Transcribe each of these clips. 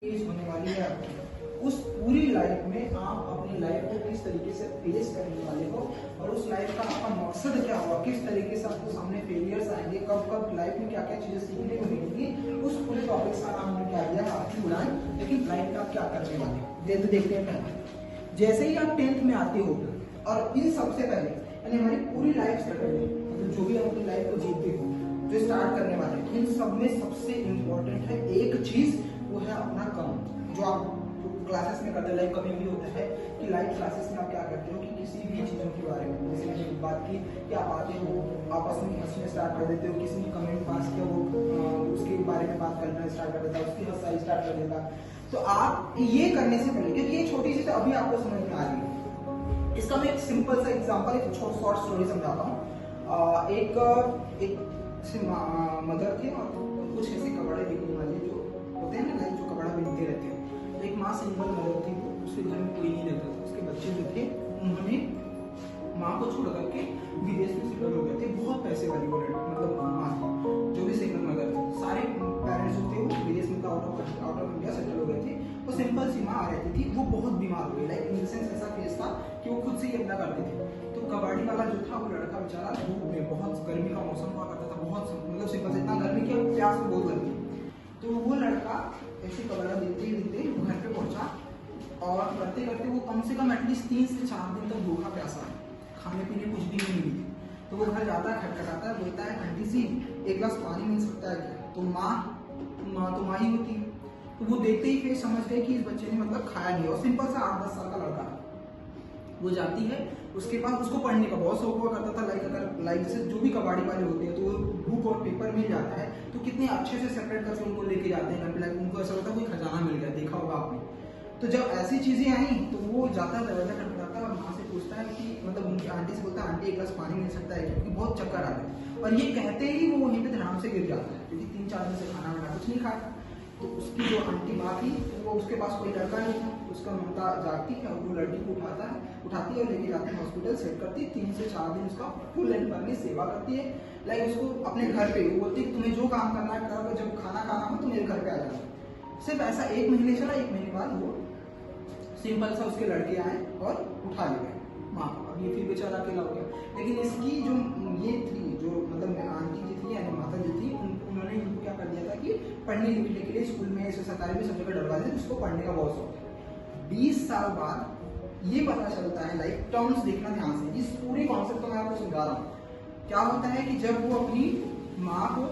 Face होने वाली है आपकी। उस पूरी लाइफ में आप अपनी लाइफ को किस तरीके से फेस करने वाले हो और उस लाइफ का आपका मकसद क्या होगा, किस तरीके से आपको सामने फेलियर्स आएंगे, कब कब लाइफ में क्या क्या चीजें सीखने को मिलेंगी, उस पूरे टॉपिक का नाम हमने क्या दिया आपकी उड़ान। लेकिन लाइफ में आप क्या करने वाले हो देखते हैं। पहले जैसे ही आप 10th में आते हो और इन सबसे पहले यानी हमारी पूरी लाइफ से पहले मतलब जो भी हम अपनी लाइफ को जीतते हो जो स्टार्ट करने वाले हैं, इन सब में सबसे इम्पोर्टेंट है एक चीज, वो है अपना काम। जो आप क्लासेस में करते हैं, लाइव कभी भी होता है कि लाइव क्लासेस में आप क्या करते हो कि किसी भी चीज़ों के बारे में, जैसे मैंने बात की कि आप आते हो आपस में हंसने स्टार्ट कर देते हो, किसी ने कमेंट पास किया वो उसके बारे में बात करना स्टार्ट कर देता है, उसकी हंसाई स्टार्ट कर देता। तो आप ये करने से पहले, क्योंकि ये छोटी सी तो अभी आपको समझ में आ रही है, इसका मैं एक सिंपल सा एग्जाम्पल, एक शॉर्ट स्टोरी समझाता हूँ। एक मदर थे और कुछ ऐसे कपड़े बिकने वाले जो होते हैं ना, लाइक जो कपड़ा बिकते रहते हैं। तो एक माँ सिंगल मदर थी, उसके घर में कोई नहीं रहता था, उसके बच्चे जो थे उन्होंने माँ को छोड़ करके विदेश में सेटल हो गए थे। बहुत पैसे वाली वो मतलब माँ थी, जो भी सिंगल मदर थी, सारे पेरेंट्स जो थे वो विदेश में आउट ऑफ इंडिया सेटल हो गए थे। वो सिंपल सी माँ रहती थी, वो बहुत बीमार हो गई। लाइक इन सेंस ऐसा केस था कि वो खुद से ही अपना करते थे। तो कबाड़ी वाला जो था वो लड़का बेचारा धूप में, बहुत गर्मी का मौसम हुआ करता था, बहुत मतलब सिंपल से इतना गर्मी कि प्यास में बहुत गर्मी। तो वो लड़का ऐसे कबाड़ा देते वो घर पे पहुंचा और करते करते वो कम से कम एटलीस्ट 3 से 4 दिन तक भूखा प्यासा है, खाने पीने कुछ भी नहीं मिली थी। तो वो घर जाता है, खटखटाता है, बोलता है आंटी जी एक गिलास पानी मिल सकता है क्या? तो माँ तो माँ ही होती है। तो वो देखते ही फिर समझ गए कि इस बच्चे ने मतलब खाया नहीं। और सिंपल सा 8-10 साल का लड़का वो जाती है, उसके पास उसको पढ़ने का बहुत शौक हुआ करता था। लाइक जैसे जो भी कबाड़ी वाले होते हैं तो बुक और पेपर मिल जाता है तो कितने अच्छे से सेपरेट करके उनको लेके जाते हैं घर पे। लाइक उनको ऐसा होता है कोई खजाना मिल गया, देखा होगा आपने। तो जब ऐसी चीजें आई तो वो जाता है, दरवाजा खटखटाता है और माँ से पूछता है कि मतलब उनकी आंटी से बोलता है आंटी एक गिलास पानी मिल सकता है क्योंकि बहुत चक्कर आ गए। और ये कहते ही वो वहीं पे धड़ाम से गिर जाता है क्योंकि 3-4 दिन से खाना वाना कुछ नहीं खाया। तो उसकी जो आंटी माँ थी वो उसके पास कोई लड़का नहीं था, उसका ममता जागती है और वो लड़की को उठाती है और लेके जाती है हॉस्पिटल, सेट करती है। 3 से 4 दिन उसका फुल एंड फुली सेवा करती है। लाइक उसको अपने घर पे वो बोलती है तुम्हें जो काम करना है करो, जब खाना खाना हो तो मेरे घर पे आ जाओ। सिर्फ ऐसा 1 महीने चला, 1 महीने बाद वो सिंपल सा उसके लड़के आए और उठा ले गए माँ। अब ये फिर बेचारा अकेला हो गया। लेकिन इसकी जो ये थी जो मतलब आंटी जी थी यानी माता जी थी, उन्होंने इनको क्या कर दिया था कि पढ़ने लिखने के लिए स्कूल में ऐसे सरकारी में सब जगह डरवा दिया, जिसको पढ़ने का बहुत शौक है। 20 साल बाद ये पता चलता है, लाइक टर्म्स देखना ध्यान से, इस पूरी कॉन्सेप्ट को मैं आपको समझा रहा हूँ। क्या होता है कि जब वो अपनी माँ को,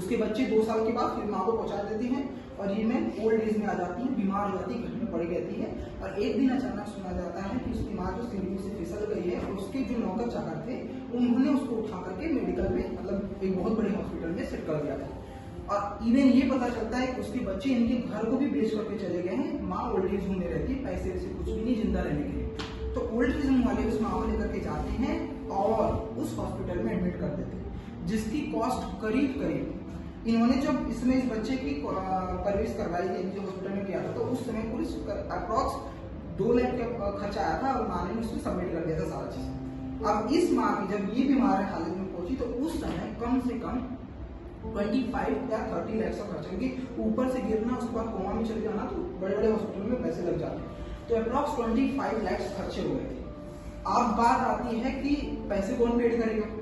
उसके बच्चे 2 साल के बाद फिर माँ को पहुंचा देते हैं और ये मैं ओल्ड एज में आ जाती है, बीमार हो जाती है, घर में पड़ रहती है। और एक दिन अचानक सुना जाता है कि उसकी माँ जो सीढ़ी से फिसल गई है और उसके जो नौकर चाकर थे उन्होंने उसको उठा करके मेडिकल में मतलब एक बहुत बड़े हॉस्पिटल में सेट कर दिया था। और इवन ये पता चलता है कि उसके बच्चे इनके घर को भी बेच करके चले गए हैं। माँ ओल्ड एज होम में रहती है, पैसे वैसे कुछ भी नहीं जिंदा रहने के लिए। तो ओल्ड एज होम वाले उस माँ को लेकर के जाते हैं और उस हॉस्पिटल में एडमिट कर देते हैं, जिसकी कॉस्ट करीब इन्होंने जब इसमें इस बच्चे की परवरिश करवाई थी जो हॉस्पिटल में किया था तो उस समय पूरी अप्रॉक्स 2 लाख का खर्चा आया था और माँ ने उसमें सबमिट कर दिया था सारा चीज। अब इस माँ की जब ये बीमार हालत में पहुंची तो उस समय कम से कम 25 या 30 लाख का खर्चा, क्योंकि ऊपर से गिरना उसके बाद कोमा में चले जाना तो बड़े बड़े हॉस्पिटल में पैसे लग जाते हैं। तो अप्रॉक्स 25 लाख खर्चे हुए थे। अब बात आती है कि पैसे कौन पेड करेगा?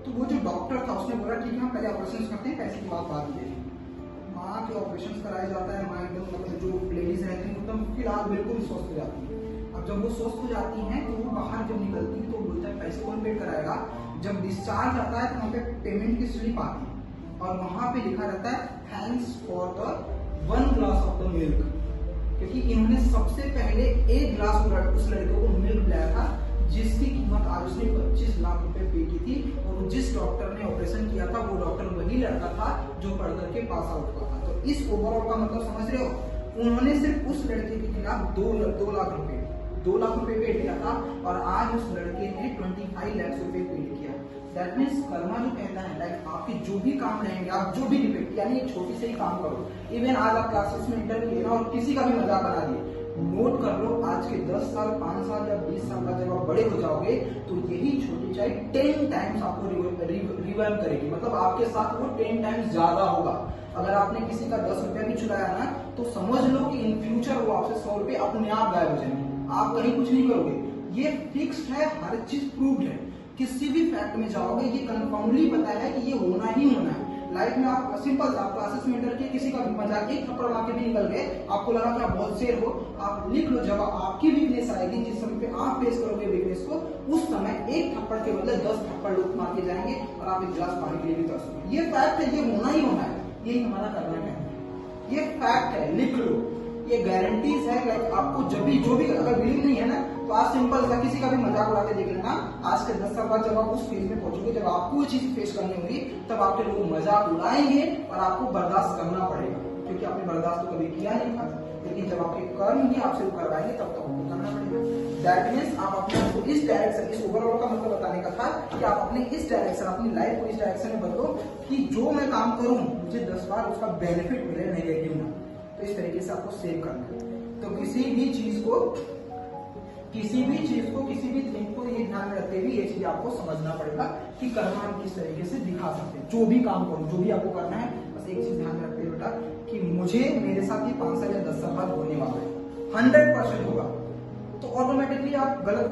तो वो जो डॉक्टर था उसने बोला ठीक है हम पहले ऑपरेशन करते हैं, पैसे की बात बाद में। माँ के ऑपरेशन कराया जाता है, माँ एकदम मतलब जो लेडीज रहती है एकदम फिलहाल बिल्कुल स्वस्थ हो जाती है। अब जब वो स्वस्थ हो जाती हैं तो वो बाहर जब निकलती है तो बोलता है पैसे कौन पेड कराएगा? जब डिस्चार्ज आता है तो वहाँ पे पेमेंट की स्लिप आती है और वहाँ पे लिखा रहता है thanks for the 1 glass of the milk, क्योंकि इन्होंने सबसे पहले 1 ग्लास उस लड़के को मिल्क पिलाया था जिसकी कीमत आज उसने 25 लाख रुपए पे की थी। और जिस डॉक्टर ने ऑपरेशन किया था वो डॉक्टर वही लड़का था जो पढ़ करके पास आउट हुआ था। तो इस ओवरऑल का मतलब समझ रहे हो, उन्होंने सिर्फ उस लड़के के खिलाफ 2 लाख रुपए पे किया था और आज उस लड़के ने 25 लाख रुपए पे किया। दैट मीन्स कर्मा जो कहता है लाइक आपके जो भी काम रहेंगे, आप जो भी डिपेंड यानी छोटी से ही काम करो। इवन आज आप क्लासेस में इंटरव्यू लेना और किसी का भी मजाक बना दिए नोट कर लो, आज के 10 साल, 5 साल या 20 साल बाद जब आप बड़े हो जाओगे तो यही छोटी चाय 10 टाइम्स आपको रिवाइव करेगी, मतलब आपके साथ वो 10 टाइम्स ज्यादा होगा। अगर आपने किसी का 10 रुपया भी चुराया ना, तो समझ लो कि इन फ्यूचर वो आपसे 100 रुपए अपने आप गायब हो जाएंगे, आप कहीं कुछ नहीं करोगे। ये फिक्स्ड है, हर चीज प्रूव्ड है, किसी भी फैक्ट में जाओगे ये कंफर्मली पता है कि ये होना ही होना है। लाइफ में आप सिंपल, आप क्लासेस में इंटर किए, किसी का भी मजाक एक थप्पड़ मार के भी निकल गए, आपको लगा कि आप बहुत शेर हो, आप लिख लो, जब आपकी वीकनेस आएगी, जिस समय पे आप फेस करोगे वीकनेस को, उस समय एक थप्पड़ के बदले 10 थप्पड़ लोग मार के जाएंगे और आप एक गिलास पानी के लिए भी तरसोगे। ये फैक्ट है, ये होना ही होना है, यही हमारा करना है, ये फैक्ट है, लिख लो, ये गारंटीज है। लाइक आपको जब भी जो भी अगर बिलीव नहीं है ना, तो आज सिंपल सा किसी का भी मजाक उड़ा के देख लेना, आज के 10 साल बाद जब आप उस फेज में पहुंचोगे, जब आपको वो चीज फेस करनी होगी, तब आपके लोग मजाक उड़ाएंगे और आपको बर्दाश्त करना पड़ेगा, क्योंकि आपने बर्दाश्त तो कभी किया नहीं था। लेकिन जब आपके कर्म ही आपसे वो करवाएंगे, तब तो आपको करना पड़ेगा। दैट मीन्स आप अपने इस डायरेक्शन, इस ओवरऑल का मतलब बताने का था कि आप अपने इस डायरेक्शन, अपनी लाइफ को इस डायरेक्शन में बदलो कि जो मैं काम करूं मुझे 10 बार उसका बेनिफिट मिले, नेगेटिव ना। तो इस तरीके से आपको सेव करना है। तो किसी भी चीज को, किसी भी थिंग को ये ध्यान में रखते हुए ये चीज आपको समझना पड़ेगा कि कर्म हम किस तरीके से दिखा सकते हैं। जो भी काम करो, जो भी आपको करना है, बस एक चीज ध्यान में रखते हुए बेटा कि मुझे, मेरे साथ ये 5 साल या 10 साल बाद होने वाला है, 100% होगा, तो ऑटोमेटिकली आप गलत